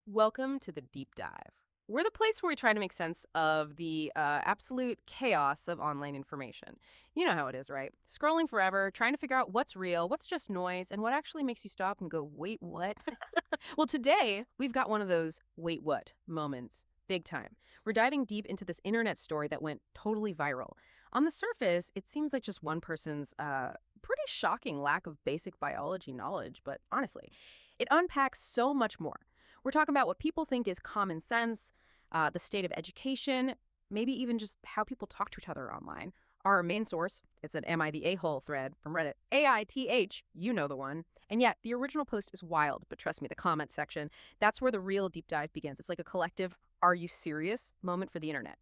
Welcome to the Deep Dive. We're the place where we try to make sense of the absolute chaos of online information. You know how it is, right? Scrolling forever, trying to figure out what's real, what's just noise, and what actually makes you stop and go, wait, what? Well, today, we've got one of those wait, what moments. Big time. We're diving deep into this internet story that went totally viral. On the surface, it seems like just one person's pretty shocking lack of basic biology knowledge, but honestly, it unpacks so much more. We're talking about what people think is common sense, the state of education, maybe even just how people talk to each other online. Our main source, it's an Am I the A-hole thread from Reddit. AITH, you know the one. And yet, the original post is wild, but trust me, the comment section, that's where the real deep dive begins. It's like a collective, are you serious moment for the internet.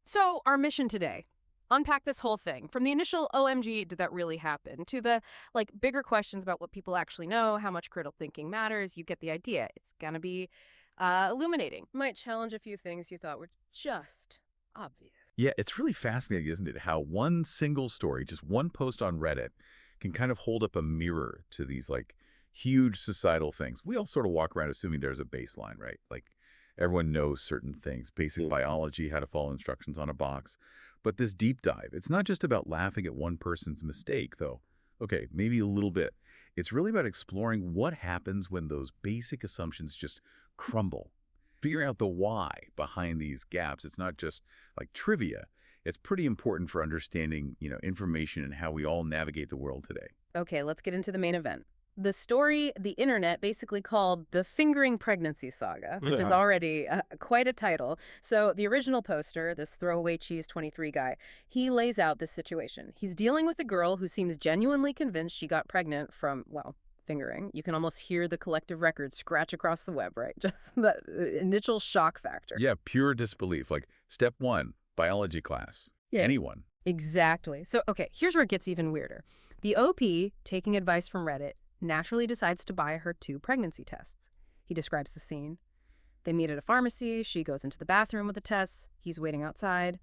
So, our mission today, unpack this whole thing from the initial OMG, did that really happen, to the bigger questions about what people actually know, how much critical thinking matters. You get the idea. It's gonna be illuminating. Might challenge a few things you thought were just obvious. Yeah, it's really fascinating, isn't it? How one single story, just one post on Reddit, can kind of hold up a mirror to these huge societal things. We all sort of walk around assuming there's a baseline, right? Like everyone knows certain things, basic biology, how to follow instructions on a box. But this deep dive, it's not just about laughing at one person's mistake, though. Okay, maybe a little bit. It's really about exploring what happens when those basic assumptions just crumble. Figuring out the why behind these gaps. It's not just like trivia. It's pretty important for understanding, information and how we all navigate the world today. Okay, let's get into the main event. The story the internet basically called the Fingering Pregnancy Saga, which is already quite a title. So the original poster, this throwaway cheese 23 guy, he lays out this situation. He's dealing with a girl who seems genuinely convinced she got pregnant from, well, fingering. You can almost hear the collective record scratch across the web, right? Just that initial shock factor. Yeah, pure disbelief. Like step one, biology class. Yeah. Anyone. Exactly. So, okay, here's where it gets even weirder. The OP, taking advice from Reddit, naturally decides to buy her 2 pregnancy tests. He describes the scene. They meet at a pharmacy. She goes into the bathroom with the tests. He's waiting outside,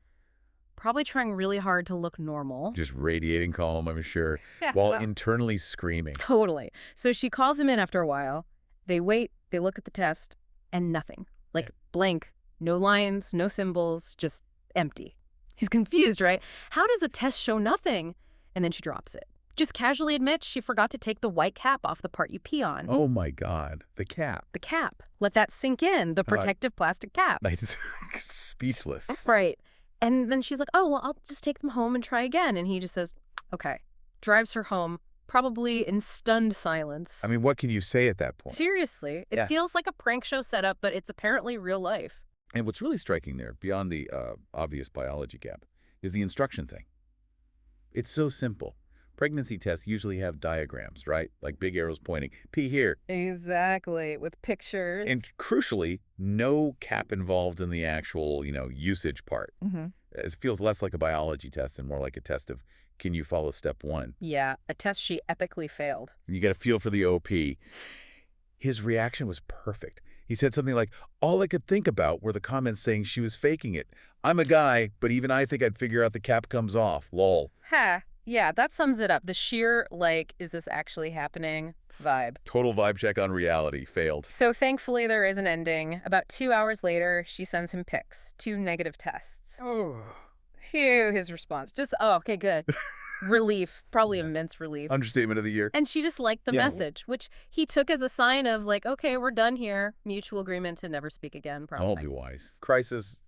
probably trying really hard to look normal. Just radiating calm, I'm sure, Yeah, while well, internally screaming. totally. So she calls him in after a while. They wait, they look at the test, and nothing. Like blank, no lines, no symbols, just empty. He's confused, right? How does a test show nothing? And then she drops it. Just casually admits she forgot to take the white cap off the part you pee on. Oh my God, the cap. The cap. Let that sink in, the protective plastic cap. It's speechless. Right. And then she's like, oh, well, I'll just take them home and try again. And he just says, okay. Drives her home, probably in stunned silence. I mean, what can you say at that point? Seriously. It feels like a prank show setup, but it's apparently real life. And what's really striking there, beyond the obvious biology gap, is the instruction thing. It's so simple. Pregnancy tests usually have diagrams, right? Like big arrows pointing, pee here. Exactly, with pictures. And crucially, no cap involved in the actual, usage part. It feels less like a biology test and more like a test of, can you follow step 1? Yeah, a test she epically failed. You get a feel for the OP. His reaction was perfect. He said something like, all I could think about were the comments saying she was faking it. I'm a guy, but even I think I'd figure out the cap comes off. Lol. Ha. Yeah, that sums it up. The sheer, is this actually happening vibe. Total vibe check on reality. Failed. So thankfully there is an ending. About 2 hours later, she sends him pics. 2 negative tests. Oh. Phew, his response. Just, oh, okay, good. Relief. Probably immense relief. Understatement of the year. And she just liked the message, which he took as a sign of okay, we're done here. Mutual agreement to never speak again, probably. I'll be wise. Crisis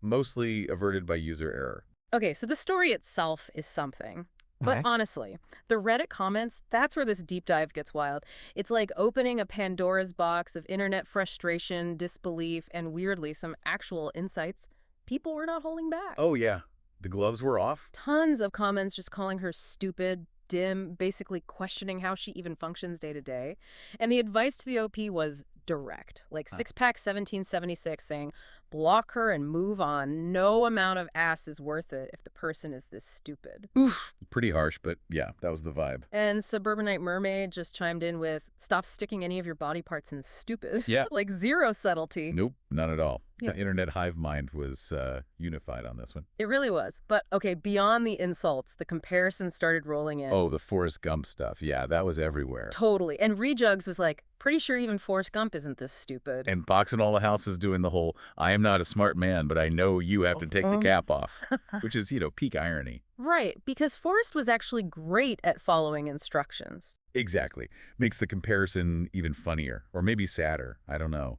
mostly averted by user error. Okay, so the story itself is something. But honestly, the Reddit comments, that's where this deep dive gets wild. It's like opening a Pandora's box of internet frustration, disbelief, and weirdly, some actual insights. People were not holding back. Oh, yeah. The gloves were off. Tons of comments just calling her stupid, dim, basically questioning how she even functions day to day. And the advice to the OP was direct. Like 6-pack 1776 saying, block her and move on. No amount of ass is worth it if the person is this stupid. Oof. Pretty harsh, but yeah, that was the vibe. And Suburbanite Mermaid just chimed in with, stop sticking any of your body parts in stupid. Yeah. Like zero subtlety. Nope, not at all. Yeah. The internet hive mind was unified on this one. It really was. But okay, beyond the insults, the comparisons started rolling in. Oh, the Forrest Gump stuff. Yeah, that was everywhere. Totally. And Rejugs was like, pretty sure even Forrest Gump isn't this stupid. And Box and All the Houses doing the whole, I am not a smart man, but I know you have to take the cap off, which is, peak irony. Right, because Forrest was actually great at following instructions. Exactly. Makes the comparison even funnier, or maybe sadder. I don't know.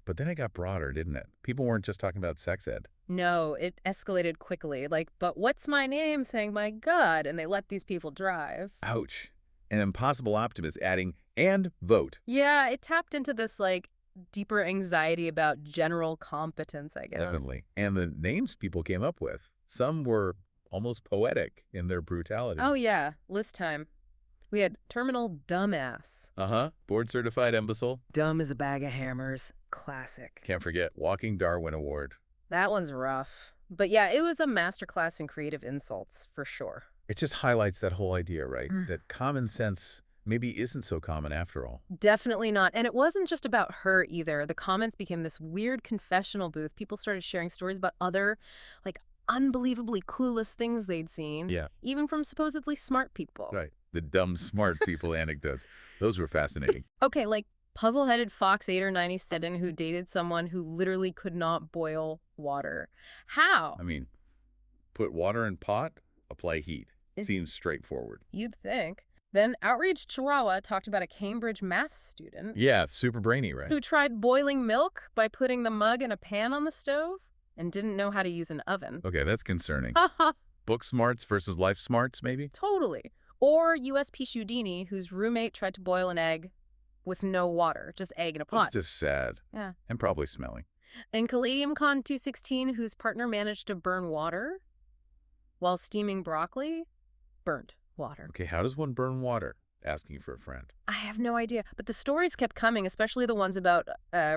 But then it got broader, didn't it? People weren't just talking about sex ed. No, it escalated quickly. Like, but what's my name? Saying, my God. And they let these people drive. Ouch. An impossible optimist adding, and vote. Yeah, it tapped into this, like, deeper anxiety about general competence, I guess. Definitely. And the names people came up with, some were almost poetic in their brutality. Oh, yeah. List time. We had Terminal Dumbass. Uh-huh. Board-certified imbecile. Dumb as a bag of hammers. Classic. Can't forget Walking Darwin Award. That one's rough. But yeah, it was a masterclass in creative insults, for sure. It just highlights that whole idea, right? That common sense maybe isn't so common after all. Definitely not. And it wasn't just about her either. The comments became this weird confessional booth. People started sharing stories about other, like, unbelievably clueless things they'd seen. Yeah. Even from supposedly smart people. Right. The dumb, smart people anecdotes. Those were fascinating. Okay, like puzzle-headed Fox 8 or 97 who dated someone who literally could not boil water. How? I mean, put water in pot, apply heat. Seems straightforward. You'd think. Then Outraged Chihuahua talked about a Cambridge math student. Yeah, super brainy, right? Who tried boiling milk by putting the mug in a pan on the stove and didn't know how to use an oven. Okay, that's concerning. Haha. Book smarts versus life smarts, maybe? Totally. Or USP Houdini, whose roommate tried to boil an egg with no water, just egg in a pot. It's just sad. Yeah. And probably smelly. And Caladium Con 216, whose partner managed to burn water while steaming broccoli, burnt water. Okay, how does one burn water? Asking for a friend. I have no idea. But the stories kept coming, especially the ones about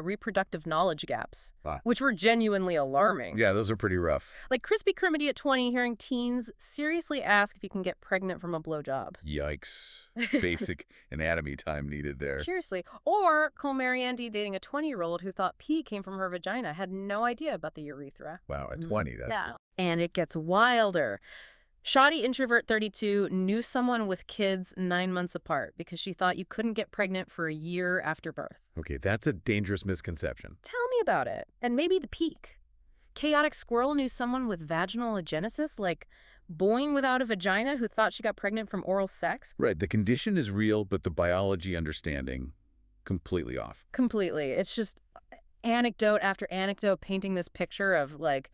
reproductive knowledge gaps, which were genuinely alarming. Yeah, those are pretty rough. Like Crispy Crimity at 20 hearing teens seriously ask if you can get pregnant from a blowjob. Yikes. Basic anatomy time needed there. Seriously. Or Cole Mariandy dating a 20-year-old who thought pee came from her vagina, had no idea about the urethra. Wow, at 20, that's... Yeah. And it gets wilder. Shoddy Introvert 32 knew someone with kids 9 months apart because she thought you couldn't get pregnant for a year after birth. Okay, that's a dangerous misconception. Tell me about it. And maybe the peak. Chaotic Squirrel knew someone with vaginal agenesis, like boing without a vagina, who thought she got pregnant from oral sex. Right, the condition is real, but the biology understanding completely off. Completely. It's just anecdote after anecdote painting this picture of, like,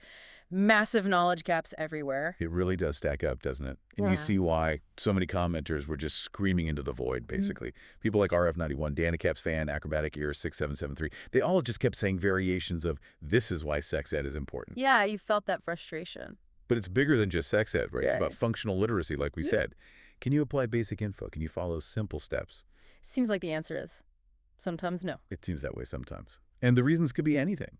massive knowledge gaps everywhere. It really does stack up, doesn't it? And you see why so many commenters were just screaming into the void, basically. People like RF91, Danicaps fan, Acrobatic Ear 6773, they all just kept saying variations of, this is why sex ed is important. Yeah, you felt that frustration. But it's bigger than just sex ed, right? It's about functional literacy, like we said. Can you apply basic info? Can you follow simple steps? Seems like the answer is sometimes no. It seems that way sometimes. And the reasons could be anything,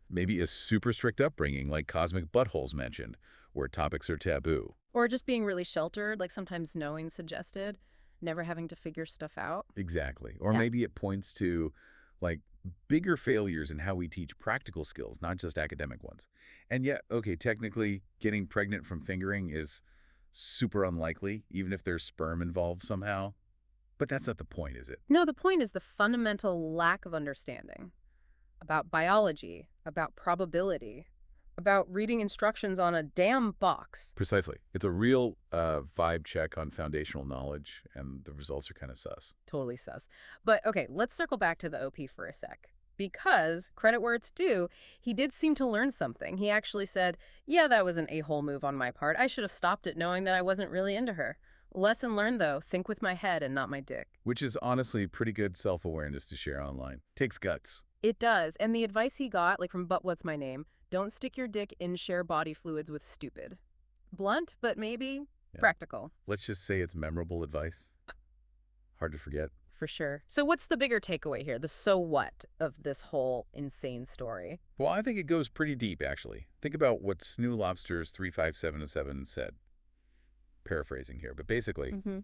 Maybe a super strict upbringing like Cosmic Buttholes mentioned, where topics are taboo. Or just being really sheltered, like sometimes knowing suggested, never having to figure stuff out. Exactly. Or maybe it points to, like, bigger failures in how we teach practical skills, not just academic ones. And yet, okay, technically, getting pregnant from fingering is super unlikely, even if there's sperm involved somehow. But that's not the point, is it? No, the point is the fundamental lack of understanding about biology, about probability, about reading instructions on a damn box. Precisely. It's a real vibe check on foundational knowledge, and the results are kind of sus. Totally sus. But okay, let's circle back to the OP for a sec. Because, credit where it's due, he did seem to learn something. He actually said, yeah, that was an a-hole move on my part. I should have stopped it knowing that I wasn't really into her. Lesson learned, though. Think with my head and not my dick. Which is honestly pretty good self-awareness to share online. Takes guts. It does. And the advice he got, like from But What's My Name, don't stick your dick in share body fluids with stupid. Blunt, but maybe practical. Let's just say it's memorable advice. Hard to forget. for sure. So what's the bigger takeaway here? The so what of this whole insane story? Well, I think it goes pretty deep, actually. Think about what Snoo Lobster's 35707 said. Paraphrasing here, but basically, Hmm.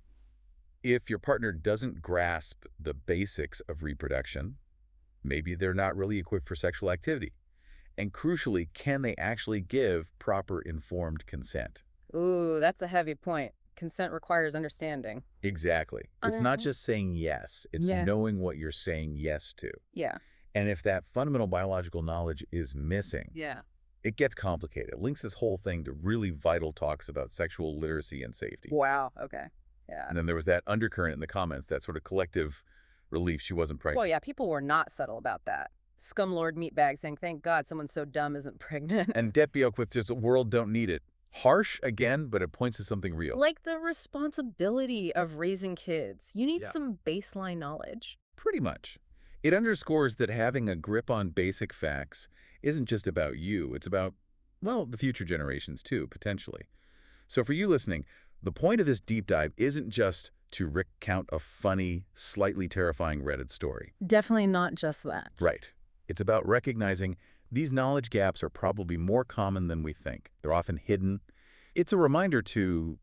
if your partner doesn't grasp the basics of reproduction, maybe they're not really equipped for sexual activity. And crucially, can they actually give proper informed consent? Ooh, that's a heavy point. Consent requires understanding. Exactly. It's not just saying yes, it's Yeah. knowing what you're saying yes to. Yeah. And if that fundamental biological knowledge is missing, Yeah. it gets complicated. It links this whole thing to really vital talks about sexual literacy and safety. Wow. Okay. Yeah. And then there was that undercurrent in the comments, that sort of collective relief she wasn't Well, pregnant. yeah, people were not subtle about that. Scumlord meatbag saying, thank God someone so dumb isn't pregnant. And Depiok with just the world don't need it. Harsh again, but it points to something real. Like the responsibility of raising kids. You need Yeah. some baseline knowledge. Pretty much. It underscores that having a grip on basic facts isn't just about you. It's about, well, the future generations too, potentially. So for you listening, the point of this deep dive isn't just to recount a funny, slightly terrifying Reddit story. Definitely not just that. Right. It's about recognizing these knowledge gaps are probably more common than we think. They're often hidden. It's a reminder to,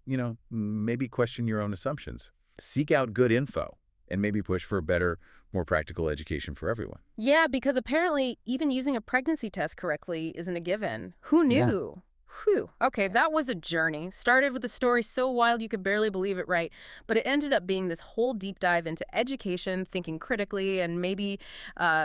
maybe question your own assumptions. Seek out good info and maybe push for a better, more practical education for everyone. Yeah, because apparently even using a pregnancy test correctly isn't a given. Who Yeah. knew? Whew. Okay, that was a journey. Started with a story so wild you could barely believe it, right? But it ended up being this whole deep dive into education, thinking critically, and maybe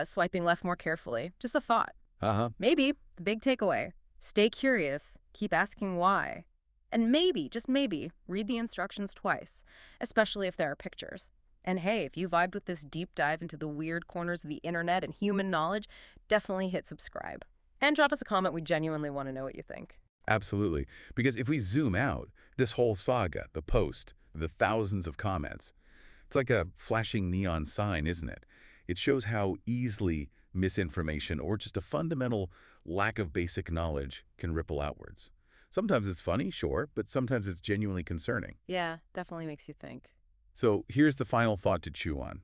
swiping left more carefully. Just a thought. Uh-huh. Maybe the big takeaway: stay curious, keep asking why. And maybe, just maybe, read the instructions twice, especially if there are pictures. And hey, if you vibed with this deep dive into the weird corners of the internet and human knowledge, definitely hit subscribe. And drop us a comment. We genuinely want to know what you think. Absolutely. Because if we zoom out, this whole saga, the post, the thousands of comments, it's like a flashing neon sign, isn't it? It shows how easily misinformation or just a fundamental lack of basic knowledge can ripple outwards. Sometimes it's funny, sure, but sometimes it's genuinely concerning. Yeah, definitely makes you think. So here's the final thought to chew on.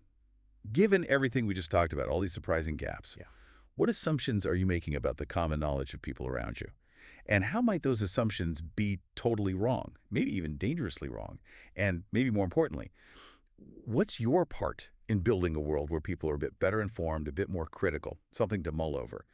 Given everything we just talked about, all these surprising gaps, what assumptions are you making about the common knowledge of people around you? And how might those assumptions be totally wrong, maybe even dangerously wrong? And maybe more importantly, what's your part in building a world where people are a bit better informed, a bit more critical, something to mull over?